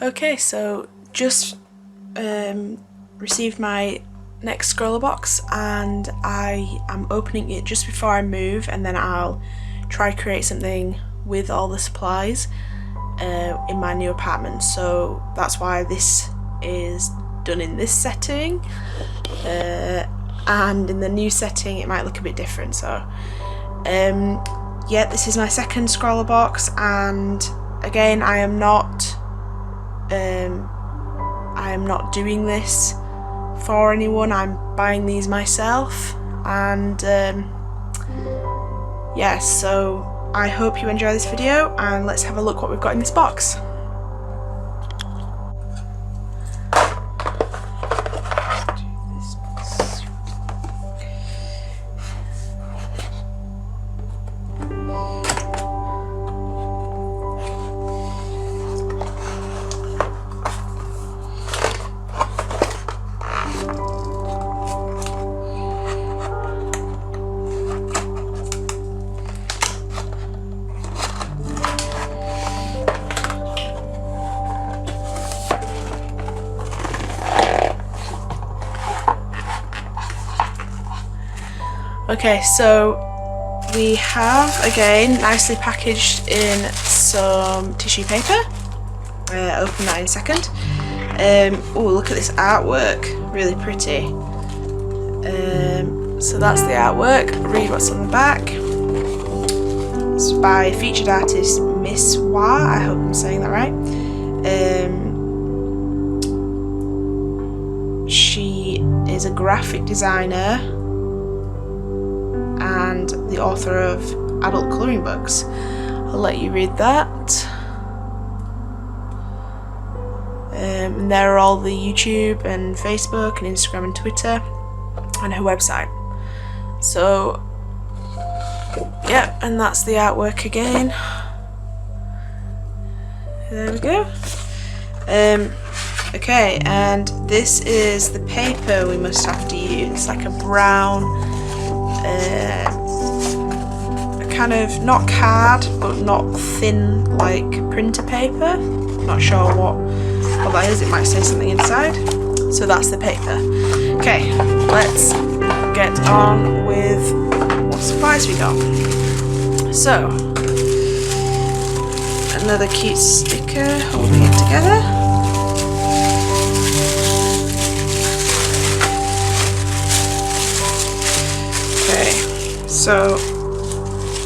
Okay, so just received my next Scrawlr box and I am opening it just before I move, and then I'll try create something with all the supplies in my new apartment. So that's why this is done in this setting, and in the new setting it might look a bit different. So yeah, this is my second Scrawlr box, and again I am not doing this for anyone. I'm buying these myself, and yeah, so I hope you enjoy this video, and let's have a look what we've got in this box. Okay, so we have, again, nicely packaged in some tissue paper. Open that in a second. Oh, look at this artwork, really pretty. So that's the artwork. Read what's on the back. It's by featured artist Miss Wah, I hope I'm saying that right. She is a graphic designer and the author of adult colouring books. I'll let you read that. And there are all the YouTube and Facebook and Instagram and Twitter and her website. So yeah, and that's the artwork again. There we go. Okay, and this is the paper we must have to use, like a brown, a kind of not card but not thin like printer paper. Not sure what that is, it might say something inside. So that's the paper. Okay, let's get on with what supplies we got. So another cute sticker holding it together. So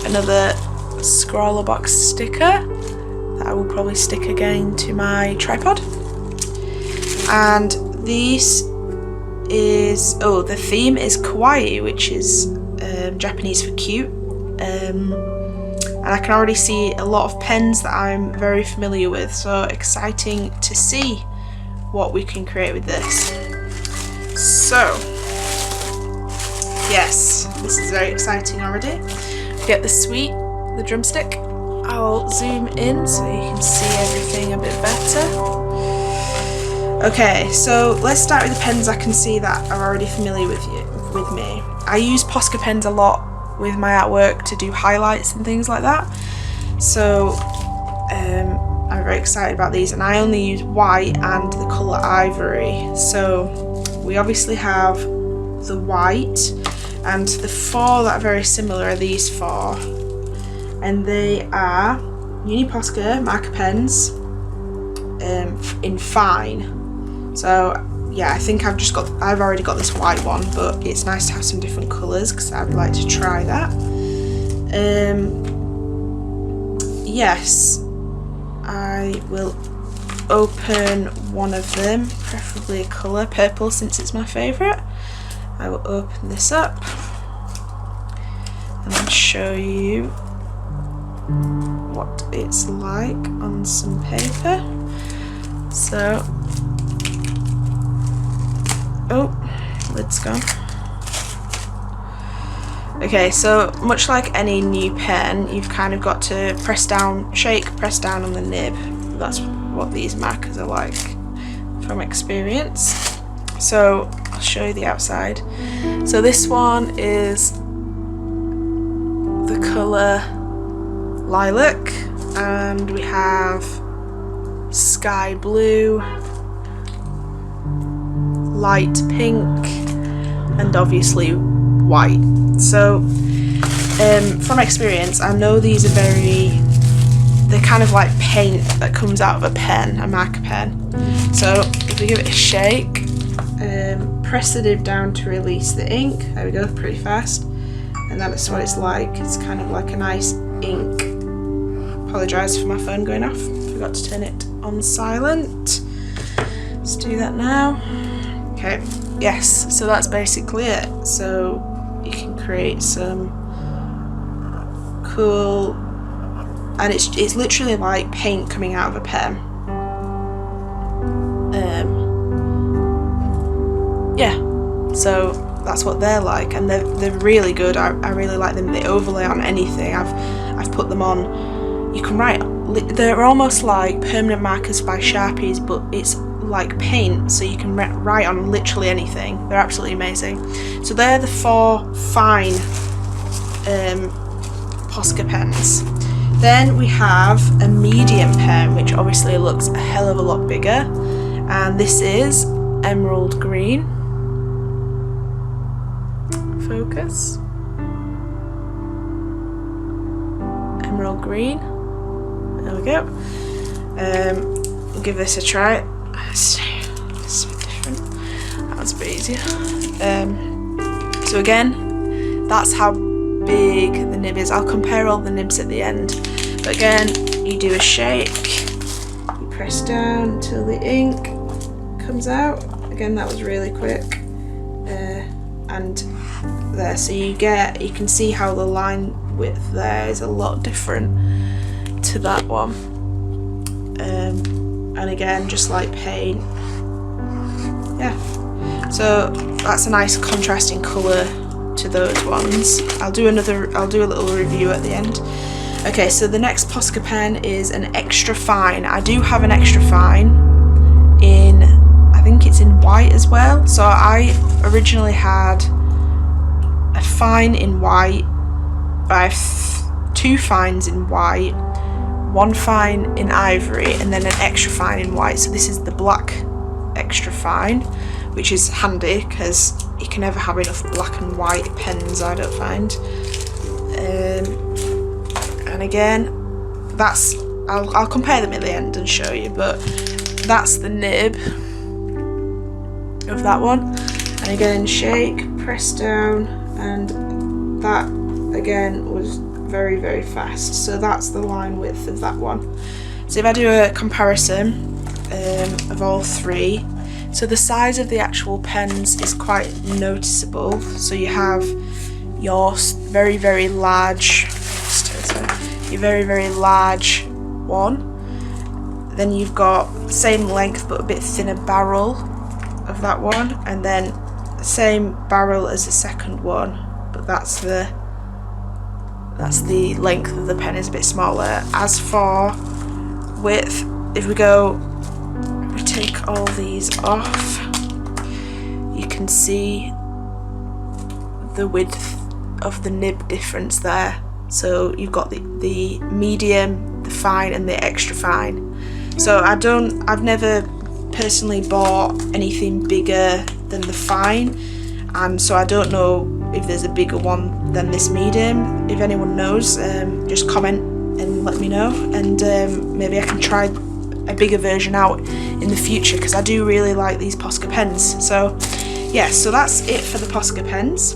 another Scrawlr box sticker that I will probably stick again to my tripod. And this is, the theme is Kawaii, which is Japanese for cute. And I can already see a lot of pens that I'm very familiar with, so exciting to see what we can create with this. So yes, this is very exciting already. Get the sweet, the drumstick. I'll zoom in so you can see everything a bit better. Okay, so let's start with the pens I can see that are already familiar with me. I use Posca pens a lot with my artwork to do highlights and things like that. So I'm very excited about these, and I only use white and the colour ivory. So we obviously have the white, and the four that are very similar are these four, and they are Uni Posca marker pens in fine. So yeah, I think I've already got this white one, but it's nice to have some different colours because I would like to try that. Yes, I will open one of them, preferably a colour, purple since it's my favourite. I will open this up and then show you what it's like on some paper. So, oh, lid's gone. Okay, so much like any new pen, you've kind of got to press down on the nib. That's what these markers are like from experience. So I'll show you the outside. So this one is the colour lilac, and we have sky blue, light pink, and obviously white. So from experience, I know these are they're kind of like paint that comes out of a pen, a marker pen. So if we give it a shake, press the nib down to release the ink. There we go, pretty fast. And that's what it's like. It's kind of like a nice ink. Apologise for my phone going off. Forgot to turn it on silent. Let's do that now. Okay, yes, so that's basically it. So you can create some cool, and it's literally like paint coming out of a pen. Yeah, so that's what they're like, and they're really good. I really like them. They overlay on anything. I've put them on. You can write. They're almost like permanent markers by Sharpies, but it's like paint, so you can write on literally anything. They're absolutely amazing. So they're the 4 fine Posca pens. Then we have a medium pen, which obviously looks a hell of a lot bigger, and this is emerald green. Focus. Emerald green. There we go. We'll give this a try. It's a bit different. That was a bit easier. So again, that's how big the nib is. I'll compare all the nibs at the end. But again, you do a shake, you press down until the ink comes out. Again, that was really quick. And there, so you can see how the line width there is a lot different to that one. And again, just like paint. Yeah, so that's a nice contrasting colour to those ones. I'll do a little review at the end. Okay, so the next Posca pen is an extra fine. I do have an extra fine in, I think it's in white as well. So I originally had a fine in white. I have 2 fines in white, 1 fine in ivory, and then an extra fine in white. So this is the black extra fine, which is handy because you can never have enough black and white pens, I don't find. And again, that's I'll compare them at the end and show you, but that's the nib of that one. And again, shake, press down, and that again was very, very fast. So that's the line width of that one. So if I do a comparison of all 3, so the size of the actual pens is quite noticeable. So you have your very, very large, your very, very large one. Then you've got the same length but a bit thinner barrel of that one, and then the same barrel as the second one, but that's the length of the pen is a bit smaller. As for width, if we take all these off, you can see the width of the nib difference there. So you've got the medium, the fine, and the extra fine. So I've never personally bought anything bigger than the fine, and so I don't know if there's a bigger one than this medium. If anyone knows, just comment and let me know, and maybe I can try a bigger version out in the future, because I do really like these Posca pens. So yeah, so that's it for the Posca pens.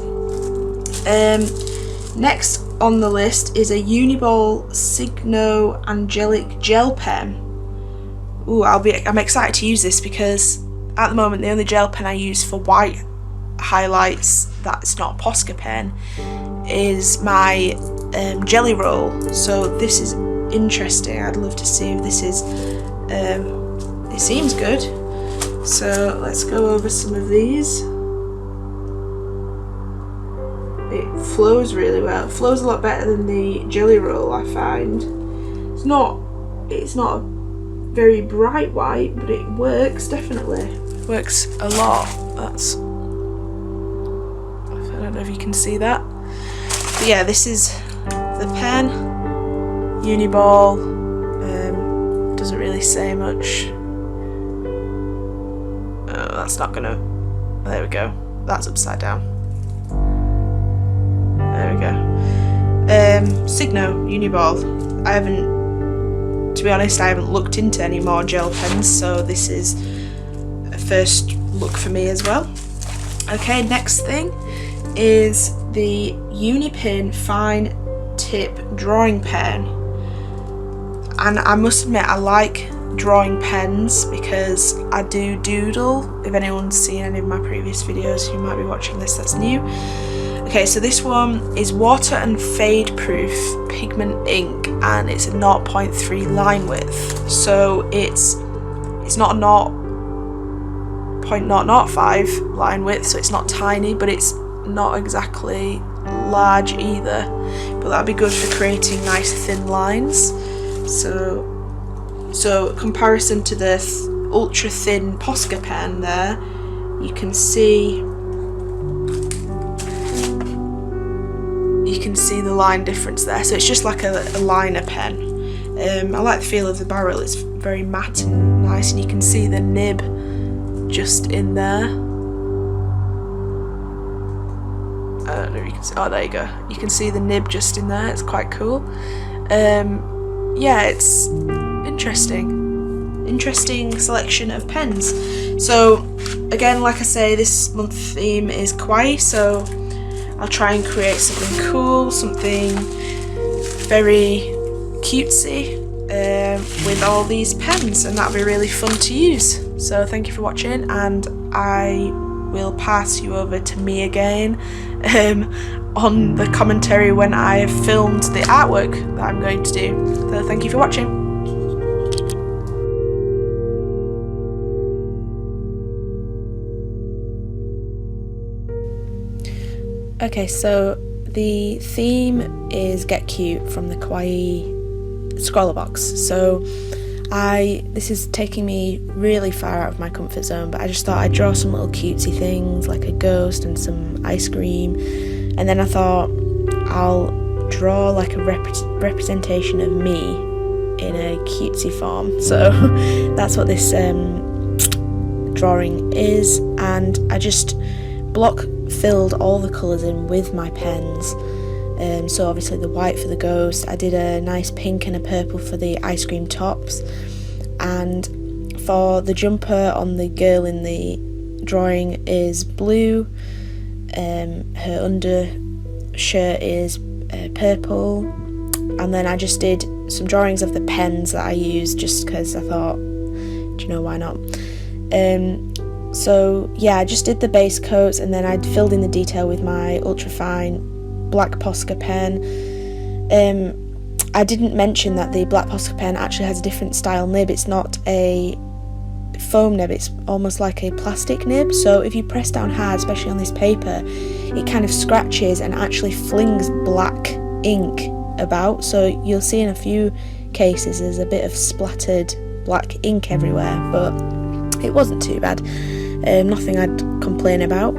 Next on the list is a Uniball Signo Angelic Gel Pen. Ooh, I'm excited to use this because at the moment the only gel pen I use for white highlights that's not a Posca pen is my Jelly Roll. So this is interesting. I'd love to see if this is it seems good. So let's go over some of these. It flows really well. It flows a lot better than the Jelly Roll, I find. It's not a very bright white, but it works definitely. It works a lot. I don't know if you can see that. But yeah, this is the pen. Uniball. Does doesn't really say much. Oh, that's not gonna... There we go. That's upside down. There we go. Signo, Uniball. I haven't, to be honest, I haven't looked into any more gel pens, so this is a first look for me as well. Okay, next thing is the Unipin Fine Tip Drawing Pen. And I must admit, I like drawing pens because I do doodle. If anyone's seen any of my previous videos, you might be watching this, that's new. Okay, so this one is water and fade proof pigment ink, and it's a 0.3 line width. So it's not a 0.005 line width, so it's not tiny, but it's not exactly large either. But that'd be good for creating nice thin lines. So comparison to the ultra thin Posca pen there, you can see the line difference there. So it's just like a liner pen. I like the feel of the barrel. It's very matte and nice, and you can see the nib just in there. I don't know if you can see. Oh, there you go. You can see the nib just in there. It's quite cool. Yeah, it's interesting selection of pens. So again, like I say, this month's theme is kawaii, so I'll try and create something cool, something very cutesy with all these pens, and that'll be really fun to use. So thank you for watching, and I will pass you over to me again on the commentary when I have filmed the artwork that I'm going to do. So thank you for watching. Okay, so the theme is Get Cute from the Kawaii Scrawlr box. So this is taking me really far out of my comfort zone, but I just thought I'd draw some little cutesy things like a ghost and some ice cream, and then I thought I'll draw like a representation of me in a cutesy form. So that's what this drawing is, and I just block filled all the colours in with my pens. So obviously the white for the ghost, I did a nice pink and a purple for the ice cream tops, and for the jumper on the girl in the drawing is blue, her undershirt is purple, and then I just did some drawings of the pens that I used just because I thought, do you know, why not? So yeah, I just did the base coats, and then I'd filled in the detail with my ultra fine black Posca pen. I didn't mention that the black Posca pen actually has a different style nib. It's not a foam nib, it's almost like a plastic nib, so if you press down hard, especially on this paper, it kind of scratches and actually flings black ink about. So you'll see in a few cases there's a bit of splattered black ink everywhere, but it wasn't too bad. Nothing I'd complain about.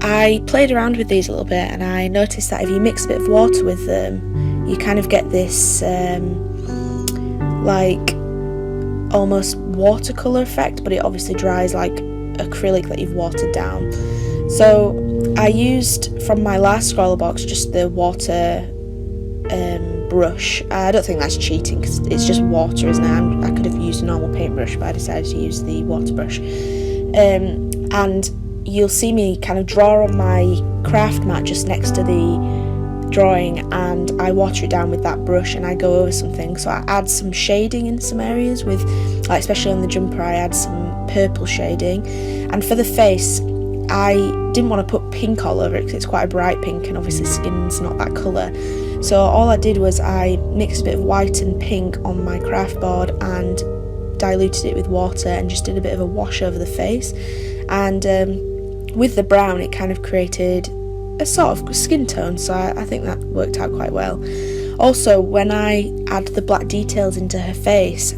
I played around with these a little bit, and I noticed that if you mix a bit of water with them, you kind of get this like almost watercolour effect, but it obviously dries like acrylic that you've watered down. So I used from my last Scrawlr box just the water brush. I don't think that's cheating because it's just water, isn't it? I could have used a normal paintbrush, but I decided to use the water brush. And you'll see me kind of draw on my craft mat just next to the drawing, and I water it down with that brush, and I go over something. So I add some shading in some areas with, like especially on the jumper, I add some purple shading. And for the face, I didn't want to put pink all over it because it's quite a bright pink, and obviously skin's not that colour. So all I did was I mixed a bit of white and pink on my craft board and diluted it with water and just did a bit of a wash over the face. And with the brown, it kind of created a sort of skin tone, so I think that worked out quite well. Also, when I add the black details into her face,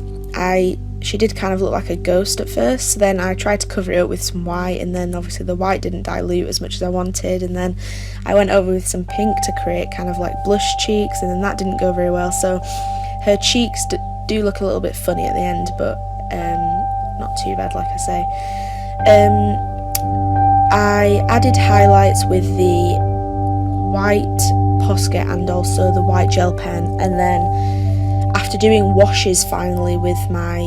she did kind of look like a ghost at first, so then I tried to cover it up with some white, and then obviously the white didn't dilute as much as I wanted, and then I went over with some pink to create kind of like blush cheeks, and then that didn't go very well, so her cheeks do look a little bit funny at the end, but not too bad, like I say. I added highlights with the white Posca and also the white gel pen, and then after doing washes finally with my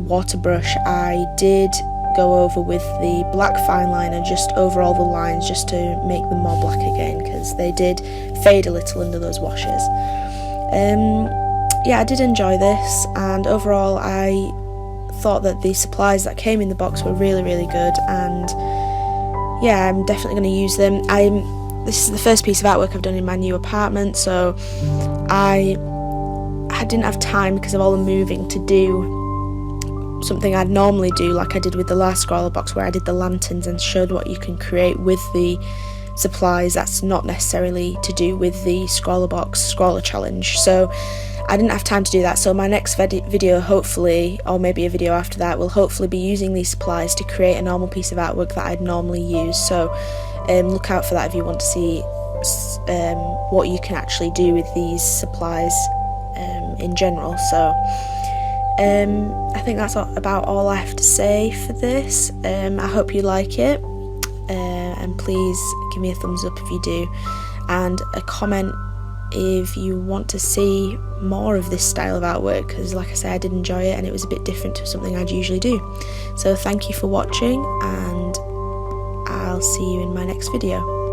water brush, I did go over with the black fine liner just over all the lines, just to make them more black again, because they did fade a little under those washes. Yeah, I did enjoy this, and overall I thought that the supplies that came in the box were really good, and yeah, I'm definitely going to use them. This is the first piece of artwork I've done in my new apartment, so I didn't have time because of all the moving to do something I'd normally do, like I did with the last Scrawlr box where I did the lanterns and showed what you can create with the supplies. That's not necessarily to do with the Scrawlr box Scrawlr challenge, so I didn't have time to do that. So my next video, hopefully, or maybe a video after that, will hopefully be using these supplies to create a normal piece of artwork that I'd normally use. So look out for that if you want to see what you can actually do with these supplies in general. So I think that's about all I have to say for this. I hope you like it, and please give me a thumbs up if you do, and a comment if you want to see more of this style of artwork, because like I say, I did enjoy it and it was a bit different to something I'd usually do. So thank you for watching, and I'll see you in my next video.